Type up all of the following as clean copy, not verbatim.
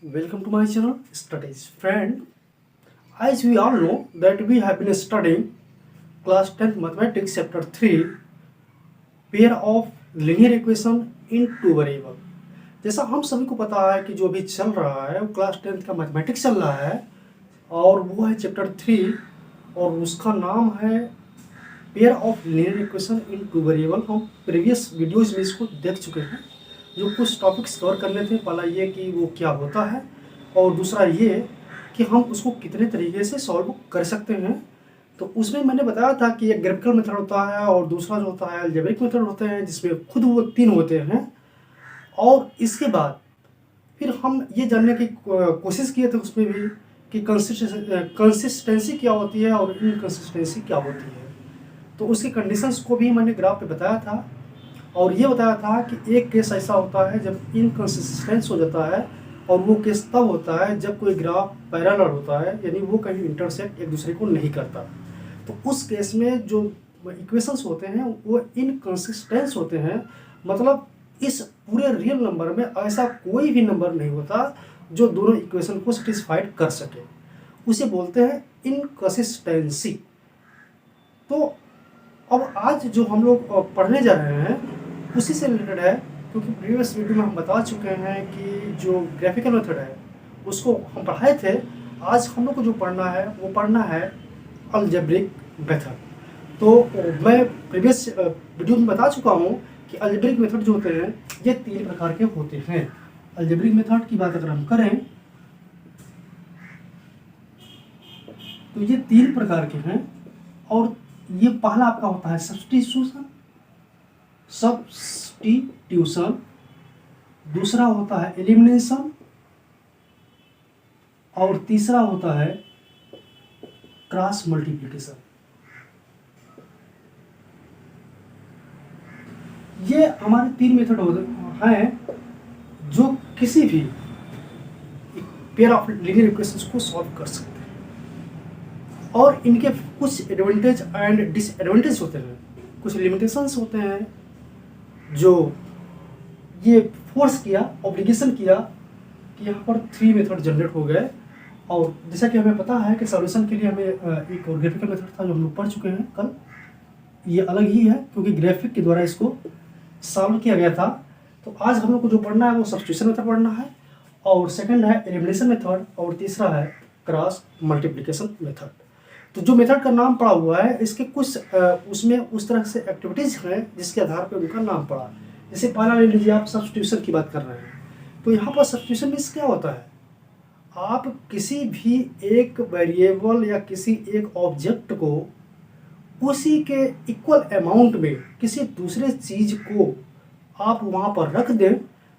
Welcome to my channel Studies. Friend, as we all know that we have been studying class 10th mathematics chapter 3 pair of linear equation in two variable। जैसा हम सभी को पता है कि जो अभी चल रहा है वो क्लास 10th का मैथमेटिक्स चल रहा है और वो है चैप्टर 3 और उसका नाम है pair of linear equation in two variable. हम प्रीवियस वीडियोज में इसको देख चुके हैं। जो कुछ टॉपिक्स कवर करने थे, पहला ये कि वो क्या होता है और दूसरा ये कि हम उसको कितने तरीके से सॉल्व कर सकते हैं। तो उसमें मैंने बताया था कि एक ग्राफिकल मेथड होता है और दूसरा जो होता है अलजेब्रिक मेथड होते हैं, जिसमें खुद वो तीन होते हैं। और इसके बाद फिर हम ये जानने की कोशिश किए थे उसमें भी कि कंसिस्टेंसी क्या होती है और इनकंसिस्टेंसी क्या होती है। तो उसके कंडीशंस को भी मैंने ग्राफ पे बताया था और ये बताया था कि एक केस ऐसा होता है जब इनकंसिस्टेंस हो जाता है और वो केस तब होता है जब कोई ग्राफ पैरेलल होता है, यानी वो कहीं इंटरसेक्ट एक दूसरे को नहीं करता। तो उस केस में जो इक्वेशंस होते हैं वो इनकंसिस्टेंस होते हैं। मतलब इस पूरे रियल नंबर में ऐसा कोई भी नंबर नहीं होता जो दोनों इक्वेशन को सेटिस्फाइड कर सके, उसे बोलते हैं इनकंसिस्टेंसी। तो अब आज जो हम लोग पढ़ने जा रहे हैं उसी से रिलेटेड है, क्योंकि प्रीवियस वीडियो में हम बता चुके हैं कि जो ग्राफिकल मेथड है उसको हम पढ़ाए थे। आज हम लोग को जो पढ़ना है वो पढ़ना है अलजेब्रिक मेथड। तो मैं प्रीवियस वीडियो में बता चुका हूँ कि अलजेब्रिक मेथड जो होते हैं ये तीन प्रकार के होते हैं। अलजेब्रिक मेथड की बात अगर हम करें तो ये तीन प्रकार के हैं और ये पहला आपका होता है सब्स्टिट्यूशन, दूसरा होता है एलिमिनेशन और तीसरा होता है क्रॉस मल्टीप्लिकेशन। ये हमारे तीन मेथड हैं जो किसी भी पेयर ऑफ लीनियर इक्वेशंस को सॉल्व कर सकते हैं और इनके कुछ एडवांटेज एंड डिसएडवांटेज होते हैं, कुछ लिमिटेशंस होते हैं। जो ये फोर्स किया, ऑब्लिगेशन किया कि यहाँ पर थ्री मेथड जनरेट हो गए। और जैसा कि हमें पता है कि सॉल्यूशन के लिए हमें एक और ग्राफिकल मेथड था जो हम लोग पढ़ चुके हैं कल। ये अलग ही है क्योंकि ग्राफिक के द्वारा इसको सॉल्व किया गया था। तो आज हम लोग को जो पढ़ना है वो सब्स्टिट्यूशन मेथड पढ़ना है और सेकंड है एलिमिनेशन मेथड और तीसरा है क्रॉस मल्टीप्लिकेशन मेथड। तो जो मेथड का नाम पड़ा हुआ है इसके कुछ उसमें उस तरह से एक्टिविटीज़ हैं जिसके आधार पर उनका नाम पड़ा। जैसे पहला ले लीजिए, आप सब्स्टिट्यूशन की बात कर रहे हैं तो यहाँ पर सब्स्टिट्यूशन मीन्स क्या होता है, आप किसी भी एक वेरिएबल या किसी एक ऑब्जेक्ट को उसी के इक्वल अमाउंट में किसी दूसरे चीज़ को आप वहाँ पर रख दें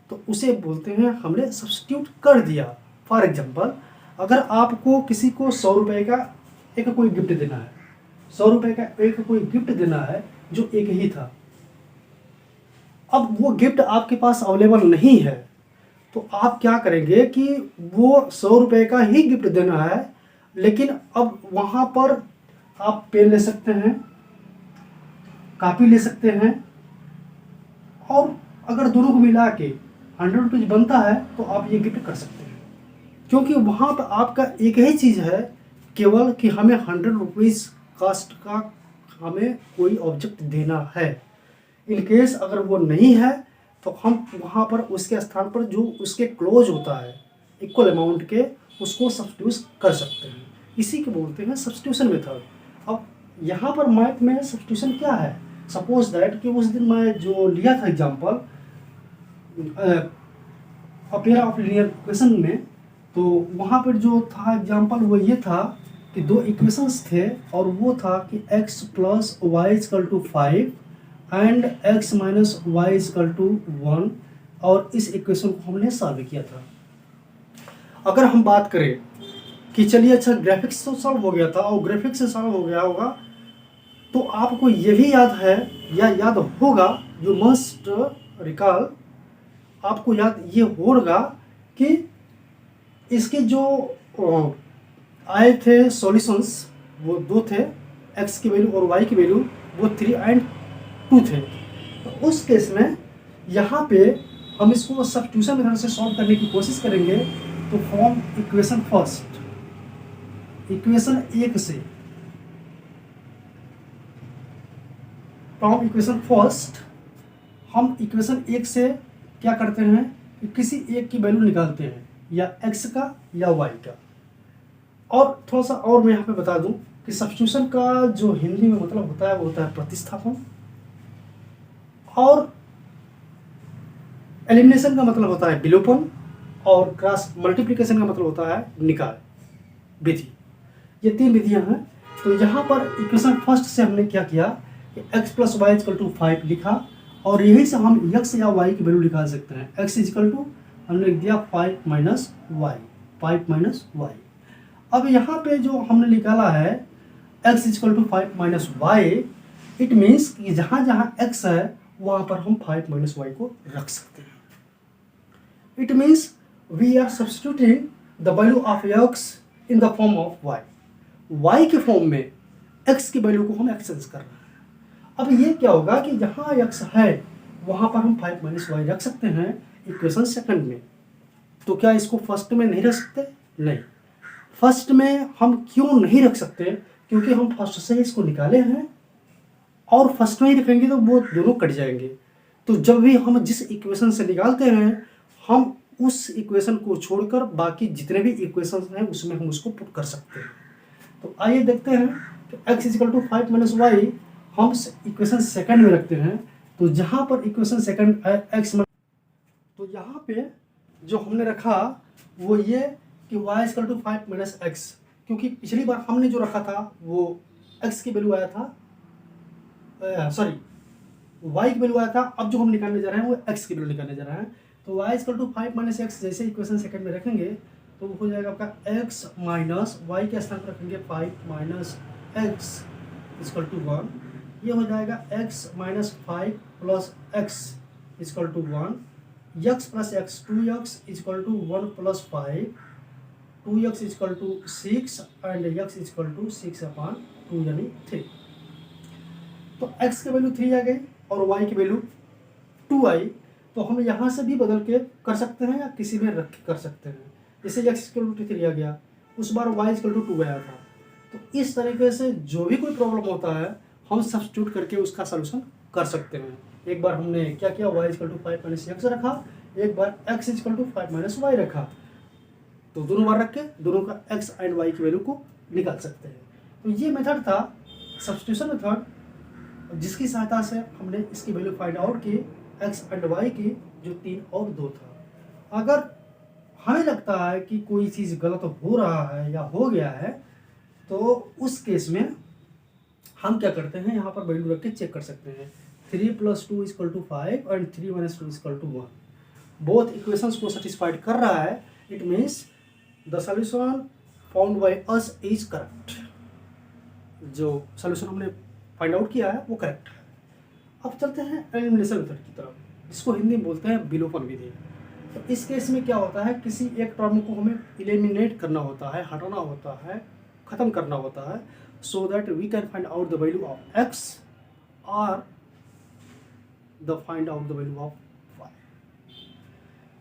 तो उसे बोलते हैं हमने सब्स्टिट्यूट कर दिया। फॉर एग्जांपल, अगर आपको किसी को 100 रुपये का एक कोई गिफ्ट देना है, 100 रुपये का एक कोई गिफ्ट देना है जो एक ही था। अब वो गिफ्ट आपके पास अवेलेबल नहीं है तो आप क्या करेंगे कि वो 100 रुपये का ही गिफ्ट देना है, लेकिन अब वहाँ पर आप पेन ले सकते हैं, कापी ले सकते हैं और अगर दोनों को मिला के 100 रुपीज़ बनता है तो आप ये गिफ्ट कर सकते हैं, क्योंकि वहाँ पर आपका एक ही चीज़ है केवल कि हमें 100 रुपीज़ कास्ट का हमें कोई ऑब्जेक्ट देना है। इन केस अगर वो नहीं है तो हम वहाँ पर उसके स्थान पर जो उसके क्लोज होता है इक्वल अमाउंट के उसको सब्स्टिट्यूट कर सकते हैं। इसी को बोलते हैं सब्स्टिट्यूशन मेथड। अब यहाँ पर मैथ में सब्स्टिट्यूशन क्या है, सपोज दैट कि उस दिन मैं जो लिया था example pair of linear equation में, तो वहाँ पर जो था एग्जांपल वो ये था कि दो इक्वेशंस थे और वो था कि x plus Y equal to 5 and x minus Y equal to 1 और इस इक्वेशन को हमने सॉल्व किया था। अगर हम बात करें कि चलिए अच्छा ग्राफिक्स तो सॉल्व हो गया था और ग्राफिक्स से सॉल्व हो गया होगा तो आपको ये भी याद है या याद होगा, जो मस्ट रिकॉल, आपको याद ये होगा कि इसके जो आए थे सॉल्यूशंस वो दो थे, x की वैल्यू और y की वैल्यू वो 3 एंड 2 थे। तो उस केस में यहाँ पे हम इसको सब्स्टिट्यूशन मेथड से सॉल्व करने की कोशिश करेंगे तो फॉर्म इक्वेशन फर्स्ट, इक्वेशन 1 से, फ्रॉम इक्वेशन फर्स्ट हम इक्वेशन 1 से क्या करते हैं कि किसी एक की वैल्यू निकालते हैं, या x का या y का। और थोड़ा सा और मैं यहाँ पे बता दूं कि सब्स्टिट्यूशन का जो हिंदी में मतलब होता है वो होता है प्रतिस्थापन, और एलिमिनेशन का मतलब होता है विलोपन, और क्रॉस मल्टीप्लिकेशन का मतलब होता है निकाल विधि। ये 3 विधियां हैं। तो यहाँ पर इक्वेशन फर्स्ट से हमने क्या किया कि x plus Y equal to 5 लिखा, और यही से हम x या y की वैल्यू निकाल सकते हैं। x इक्वल टू हमने लिख दिया 5 माइनस वाई, 5 माइनस वाई। अब यहाँ पे जो हमने निकाला है x equal to 5 minus Y, it means कि जहाँ जहाँ x है वहाँ पर हम 5 माइनस वाई को रख सकते हैं। It means we are substituting the value of x in the form of y, y के फॉर्म में x की वैल्यू को हम एक्सचेंज कर रहे हैं। अब ये क्या होगा कि जहाँ x है वहाँ पर हम 5 माइनस वाई रख सकते हैं इक्वेशन सेकंड में। तो क्या इसको फर्स्ट में नहीं रख सकते? नहीं, फर्स्ट में हम क्यों नहीं रख सकते? क्योंकि हम फर्स्ट से इसको निकाले हैं, और फर्स्ट में ही रखेंगे तो वो दोनों कट जाएंगे। तो जब भी हम जिस इक्वेशन से निकालते हैं हम उस इक्वेशन को छोड़कर बाकी जितने भी इक्वेशन हैं उसमें हम उसको पुट कर सकते हैं। तो आइए देखते हैं कि x equal to 5 minus Y हम इक्वेशन सेकंड में रखते हैं। तो जहाँ पर इक्वेशन सेकंड x, तो यहाँ पे जो हमने रखा वो ये कि y equal to 5 minus X, क्योंकि पिछली बार हमने जो रखा था वो x की वैल्यू आया था, सॉरी y की वैल्यू आया था। अब जो हम निकालने जा रहे हैं वो x की वैल्यू निकालने जा रहे हैं। तो y equal to 5 minus X जैसे इक्वेशन सेकंड में रखेंगे तो वो हो जाएगा आपका x माइनस वाई के स्थान पर रखेंगे 5 माइनस एक्स इक्वल टू 1। ये हो जाएगा x minus 5 plus x equal to 1, x plus x 2x equal to 1 plus 5, 2x equal to 6 and x equal to 6/2 यानी 3। तो x की वैल्यू 3 आ गई और y की वैल्यू 2 आई। तो हम यहाँ से भी बदल के कर सकते हैं या किसी में रख के कर सकते हैं। जैसे x इक्वल टू 3 आ गया, उस बार y इक्वल टू 2 आया था। तो इस तरीके से जो भी कोई प्रॉब्लम होता है हम सब्स्टिट्यूट करके उसका सलूशन कर सकते हैं। एक बार हमने क्या किया, y equal to 5 minus x रखा, एक बार x equal to 5 minus y रखा। तो दोनों बार रख के दोनों का x एंड y की वैल्यू को निकाल सकते हैं। तो ये मेथड था सब्स्टिट्यूशन मेथड, जिसकी सहायता से हमने इसकी वैल्यू फाइंड आउट की x एंड y की, जो 3 और 2 था। अगर हमें लगता है कि कोई चीज़ गलत हो रहा है या हो गया है तो उस केस में हम क्या करते हैं, यहाँ पर वैल्यू रख के चेक कर सकते हैं। 3 + 2 = 5 एंड 3 - 2 = 1। बोथ इक्वेशंस को सेटिस्फाइड कर रहा है। It means the solution found by us is correct. जो सॉल्यूशन हमने फाइंड आउट किया है वो करेक्ट है। अब चलते हैं एलिमिनेशन मेथड की तरफ, जिसको हिंदी में बोलते हैं विलोपन विधि। तो इस केस में क्या होता है, किसी एक टर्म को हमें एलिमिनेट करना होता है, हटाना होता है, खत्म करना होता है, so that we can find out the value of x और the find out the value of y।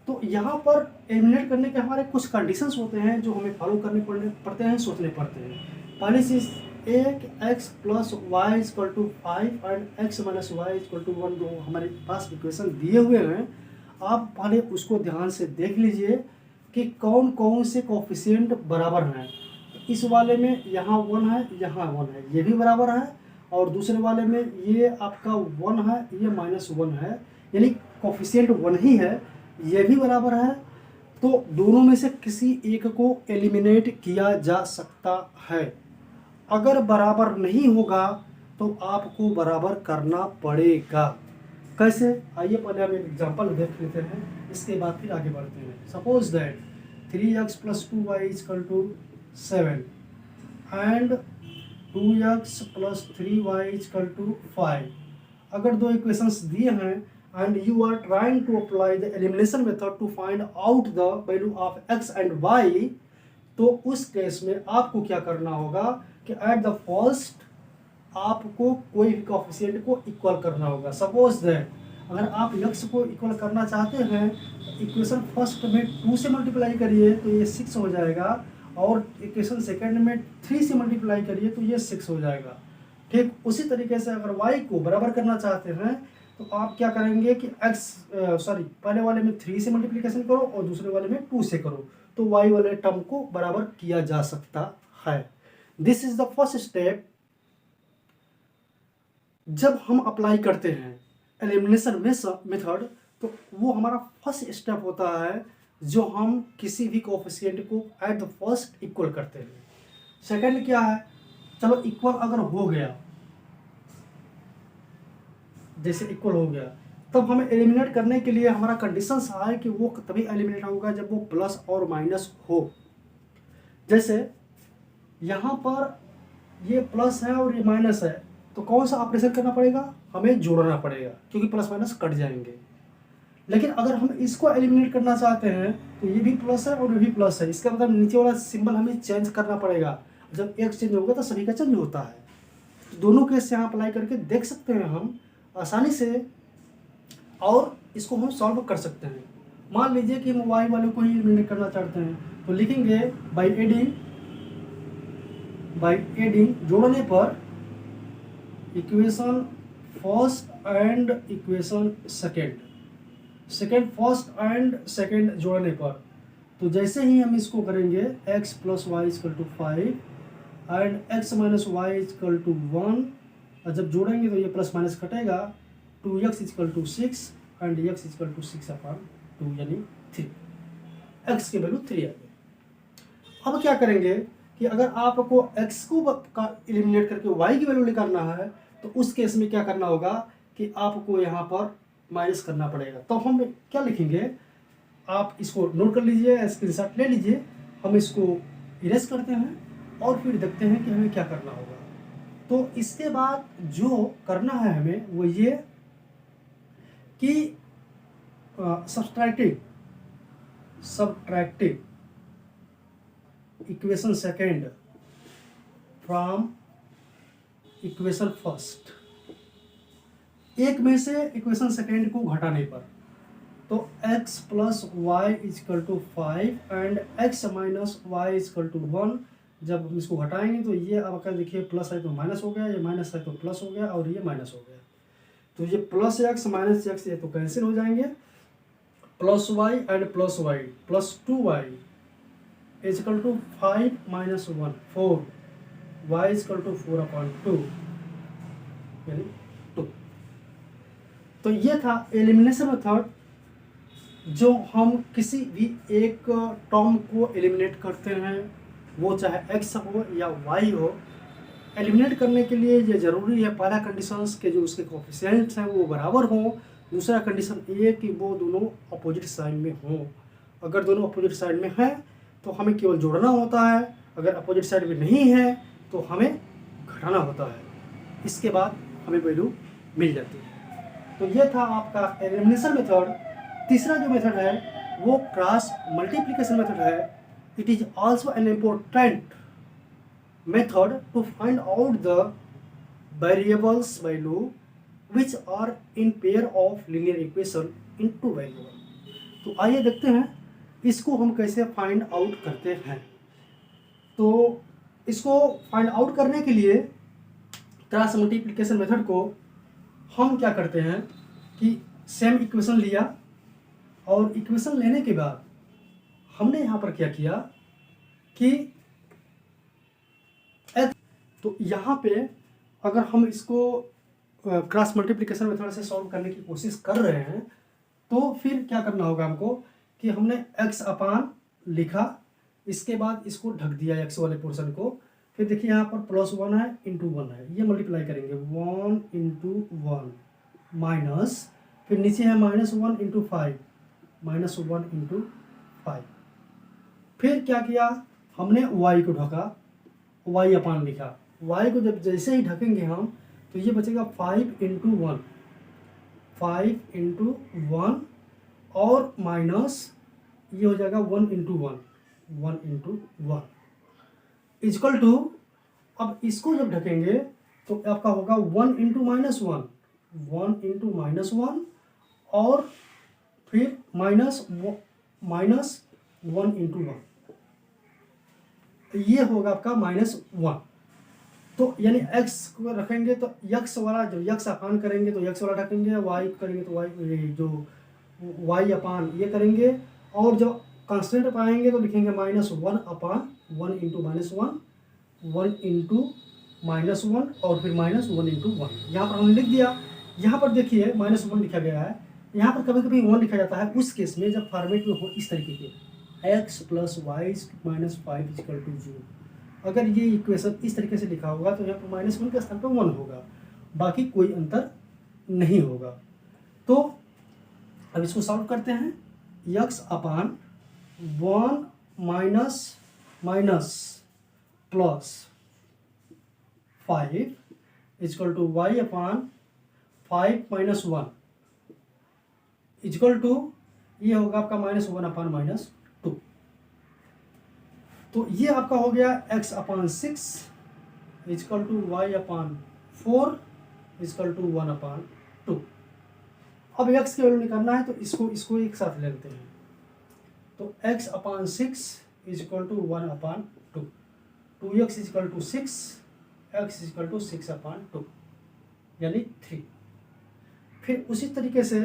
तो यहाँ पर एलिमिनेट करने के हमारे कुछ कंडीशंस होते हैं जो हमें फॉलो करने पड़ते हैं, सोचने पड़ते हैं। पहली चीज एक x + y = 5 and x - y = 1 जो हमारे पास इक्वेशन दिए हुए हैं, आप पहले उसको ध्यान से देख लीजिए कि कौन कौन से कोफिशिएंट बराबर हैं। इस वाले में यहाँ 1 है, यहाँ 1 है, ये भी बराबर है, और दूसरे वाले में ये आपका 1 है, ये -1 है, यानी कोफिशिएंट 1 ही है, ये भी बराबर है। तो दोनों में से किसी एक को एलिमिनेट किया जा सकता है। अगर बराबर नहीं होगा तो आपको बराबर करना पड़ेगा। कैसे, आइए पहले हम एक एग्जांपल देख लेते हैं, इसके बाद फिर आगे बढ़ते हैं। Suppose that 3x + 2y = 7 and 2x + 3y = 5। अगर दो इक्वेशंस दिए हैं and you are trying to apply the elimination method to find out the value of x and y, तो उस केस में आपको क्या करना होगा कि एट द फर्स्ट आपको कोई भी कोफिशिएंट को इक्वल करना होगा। सपोज दैट अगर आप यक्स को इक्वल करना चाहते हैं तो इक्वेशन फर्स्ट में 2 से मल्टीप्लाई करिए तो ये 6 हो जाएगा, और इक्वेशन सेकंड में 3 से मल्टीप्लाई करिए तो ये 6 हो जाएगा। ठीक उसी तरीके से अगर y को बराबर करना चाहते हैं तो आप क्या करेंगे कि पहले वाले में 3 से मल्टीप्लिकेशन करो और दूसरे वाले में 2 से करो, तो y वाले टर्म को बराबर किया जा सकता है। This is the first step. जब हम अप्लाई करते हैं एलिमिनेशन मेथड तो वो हमारा फर्स्ट स्टेप होता है, जो हम किसी भी कोएफिशिएंट को एट द फर्स्ट इक्वल करते हैं। सेकंड क्या है, चलो इक्वल अगर हो गया, जैसे इक्वल हो गया, तब हमें एलिमिनेट करने के लिए हमारा कंडीशंस है कि वो तभी एलिमिनेट होगा जब वो प्लस और माइनस हो। जैसे यहाँ पर ये प्लस है और ये माइनस है, तो कौन सा ऑपरेशन करना पड़ेगा, हमें जोड़ना पड़ेगा, क्योंकि प्लस माइनस कट जाएंगे। लेकिन अगर हम इसको एलिमिनेट करना चाहते हैं तो ये भी प्लस है और ये भी प्लस है, इसका मतलब नीचे वाला सिंबल हमें चेंज करना पड़ेगा। जब एक चेंज होगा तो सभी का चेंज होता है। दोनों केस यहाँ अप्लाई करके देख सकते हैं हम आसानी से, और इसको हम सॉल्व कर सकते हैं। मान लीजिए कि हम y वाले को ही एलिमिनेट करना चाहते हैं, तो लिखेंगे बाई एडिंग जोड़ने पर equation first and equation second first and second जोड़ने पर, तो जैसे ही हम इसको करेंगे x plus Y equal to 5 and x minus Y equal to 1, और जब जोड़ेंगे तो ये प्लस माइनस कटेगा, 2x equal to 6 and x equal to 6/2 यानी 3, x की वैल्यू 3 आ गई। अब क्या करेंगे कि अगर आपको x को का एलिमिनेट करके y की वैल्यू निकालना है तो उस केस में क्या करना होगा कि आपको यहाँ पर माइनस करना पड़ेगा। तो हम क्या लिखेंगे, आप इसको नोट कर लीजिए, स्क्रीनशॉट ले लीजिए। हम इसको इरेज करते हैं और फिर देखते हैं कि हमें क्या करना होगा। तो इसके बाद जो करना है हमें वो ये कि subtracting equation second from equation first, एक में से इक्वेशन सेकेंड को घटाने पर, तो x plus y equal to 5 and x minus y equal to 1, जब हम इसको घटाएंगे तो ये आपका देखिए प्लस है तो माइनस हो गया, ये माइनस है तो प्लस हो गया, और ये माइनस हो गया। तो ये प्लस एक्स माइनस एक्स ये तो कैंसिल हो जाएंगे, plus y and plus y plus 2y equal to 5 minus 1 4, y equal to 4/2 यानी 2। तो ये था एलिमिनेशन मेथड, जो हम किसी भी एक टर्म को एलिमिनेट करते हैं, वो चाहे x हो या y हो। एलिमिनेट करने के लिए ये ज़रूरी है, पहला कंडीशंस के जो उसके कोएफिशिएंट्स हैं वो बराबर हों, दूसरा कंडीशन ये कि वो दोनों अपोजिट साइड में हों। अगर दोनों अपोजिट साइड में हैं तो हमें केवल जोड़ना होता है, अगर अपोजिट साइड में नहीं है तो हमें घटाना होता है, इसके बाद हमें वैल्यू मिल जाती है। तो ये था आपका एलिमिनेशन मेथड। तीसरा जो मेथड है वो क्रॉस मल्टीप्लिकेशन मेथड है। It is also an important method to find out the variables value which are in pair of linear equation into variable। तो आइए देखते हैं इसको हम कैसे फाइंड आउट करते हैं। तो इसको फाइंड आउट करने के लिए क्रॉस मल्टीप्लिकेशन मेथड को हम क्या करते हैं कि सेम इक्वेशन लिया, और इक्वेशन लेने के बाद हमने यहाँ पर क्या किया कि तो यहाँ पे अगर हम इसको क्रॉस मल्टीप्लिकेशन मेथड से सॉल्व करने की कोशिश कर रहे हैं तो फिर क्या करना होगा हमको कि हमने x अपान लिखा, इसके बाद इसको ढक दिया x वाले पोर्शन को, फिर देखिए यहाँ पर +1 है इंटू 1 है, ये मल्टीप्लाई करेंगे 1 इंटू 1 माइनस, फिर नीचे है -1 इंटू 5 -1 इंटू 5। फिर क्या किया हमने y को ढका, y अपान लिखा, y को जब जैसे ही ढकेंगे हम तो ये बचेगा 5 इंटू 1 5 इंटू 1 और माइनस ये हो जाएगा 1 इंटू 1 इंटू 1 इजकल टू, अब इसको जब ढकेंगे तो आपका होगा 1 इंटू -1 1 इंटू -1 और फिर माइनस 1 × 1, ये होगा आपका -1। तो यानी x को रखेंगे तो x वाला, जब x अपान करेंगे तो x वाला रखेंगे, y करेंगे तो y, जो y अपान ये करेंगे, और जब कांस्टेंट पाएंगे तो लिखेंगे -1/1 × -1, 1 × -1 और फिर -1 × 1। यहाँ पर हमने लिख दिया। यहाँ पर देखिए -1 लिखा गया है। यहाँ पर कभी कभी 1 लिखा जाता है उस केस में जब फॉर्मेट में हो इस तरीके के, x + y - 5 = 0। अगर ये इक्वेशन इस तरीके से लिखा होगा तो यहाँ पर -1 के स्थान पर 1 होगा, बाकी कोई अंतर नहीं होगा। तो अब इसको सॉल्व करते हैं। x upon 1 minus plus 5 = y upon 5 - 1 equal to ये होगा आपका -1/-2। तो ये आपका हो गया x अपान 6 = y अपान 4 = 1/2। अब x की वैल्यू निकालना है तो इसको एक साथ ले लेते हैं। तो x अपान 6 = 1/2, 2x = 6, x = 6/2 यानी 3। फिर उसी तरीके से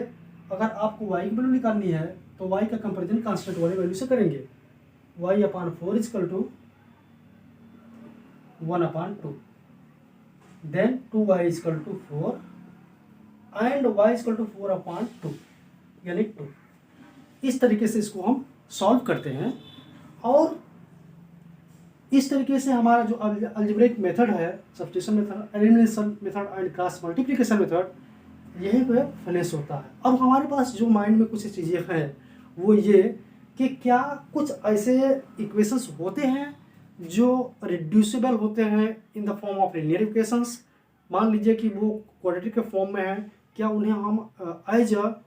अगर आपको y की वैल्यू निकालनी है तो y का कंपेरिजन कांस्टेंट वाली वैल्यू से करेंगे। y upon 4 = 1/2, then 2y = 4 and y = 4/2 यानी 2। इस तरीके से इसको हम सॉल्व करते हैं। और इस तरीके से हमारा जो अलजेब्रिक मेथड है, substitution method, elimination method and cross multiplication method, यही पे फिनिश होता है। अब हमारे पास जो माइंड में कुछ चीज़ें हैं वो ये कि क्या कुछ ऐसे इक्वेशंस होते हैं जो रिड्यूसिबल होते हैं इन the form of linear equations. मान लीजिए कि वो क्वाड्रेटिक के फॉर्म में है, क्या उन्हें हम एज अ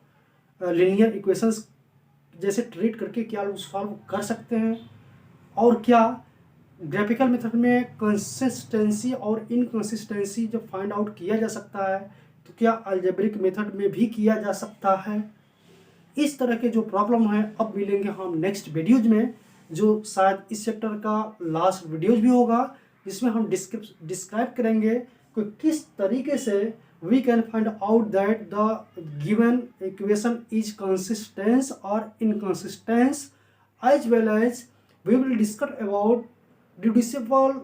लीनियर इक्वेशंस जैसे ट्रीट करके क्या सॉल्व कर सकते हैं। और क्या ग्राफिकल मेथड में कंसिस्टेंसी और इनकंसिस्टेंसी जब फाइंड आउट किया जा सकता है तो क्या अलजेब्रिक मेथड में भी किया जा सकता है। इस तरह के जो प्रॉब्लम है अब मिलेंगे हम नेक्स्ट वीडियोज में, जो शायद इस चैप्टर का लास्ट वीडियोज भी होगा, जिसमें हम डिस्क्राइब करेंगे कि किस तरीके से we can find out that the given equation is consistence और inconsistence, as well as we will discuss about reducible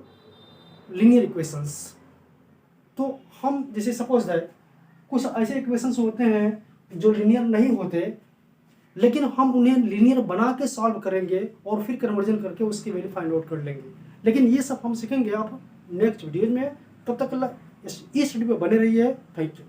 linear equations. तो हम जैसे सपोज है कुछ ऐसे इक्वेशंस होते हैं जो लीनियर नहीं होते, लेकिन हम उन्हें लीनियर बना के सॉल्व करेंगे और फिर कन्वर्जन करके उसकी वैल्यू फाइंड आउट कर लेंगे। लेकिन ये सब हम सीखेंगे आप नेक्स्ट वीडियो में। तब तक इस वीडियो में बने रहिए। Thank you.